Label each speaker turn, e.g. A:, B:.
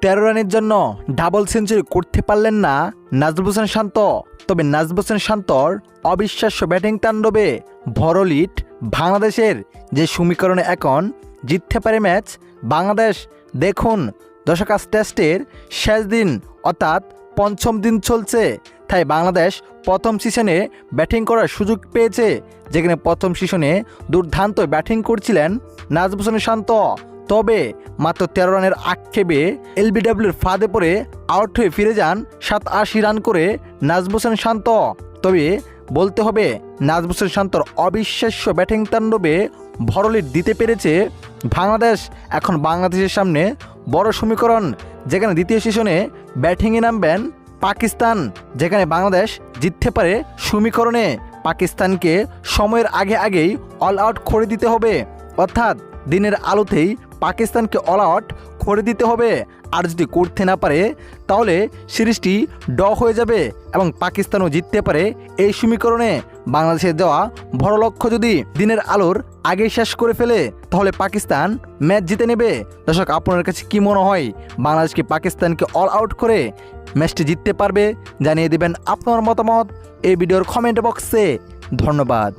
A: 13 রানের জন্য double century করতে পারলেন না নাজমুল হোসেন শান্ত। তবে নাজমুল হোসেন শান্তর অবিশ্বাস্য ব্যাটিং তাণ্ডবে ভরলিট বাংলাদেশের যে সমীকরণে এখন জিততে পারে ম্যাচ বাংলাদেশ। দেখুন দর্শক, আজ টেস্টের শেষ দিন অর্থাৎ পঞ্চম দিন চলছে, তাই বাংলাদেশ প্রথম সিজনে ব্যাটিং করার সুযোগ পেয়েছে, যেখানে প্রথম সিজনে দুর্দান্ত ব্যাটিং করছিলেন নাজমুল হোসেন শান্ত। তবে মাত্র 13 রানের আক্ষেপে এলবিডব্লিউর ফাঁদে পড়ে আউট হয়ে ফিরে যান 87 রান করে নাজমুল হোসেন শান্ত। তবে বলতে হবে নাজমুল হোসেন শান্তর অবিশ্বাস্য ব্যাটিং তাণ্ডবে ভরলিট দিতে পেরেছে বাংলাদেশ। এখন বাংলাদেশের সামনে বড় সমীকরণ, যেখানে দ্বিতীয় সিজনে ব্যাটিংয়ে নামবেন পাকিস্তান, যেখানে বাংলাদেশ জিততে পারে সমীকরণে। পাকিস্তানকে সময়ের আগেই অল আউট করে দিতে হবে, অর্থাৎ দিনের আলোতেই পাকিস্তানকে অল আউট করে দিতে হবে। আর যদি করতে না পারে তাহলে সিরিজটি হয়ে যাবে এবং পাকিস্তানও জিততে পারে এই সমীকরণে। বাংলাদেশের দেওয়া বড় লক্ষ্য যদি দিনের আলোর আগে শেষ করে ফেলে তাহলে পাকিস্তান ম্যাচ জিতে নেবে। দর্শক, আপনার কাছে কি মনে হয়, বাংলাদেশ কি পাকিস্তানকে অল আউট করে ম্যাচটি জিততে পারবে? জানিয়ে দেবেন আপনার মতামত এই ভিডিওর কমেন্ট বক্সে। ধন্যবাদ।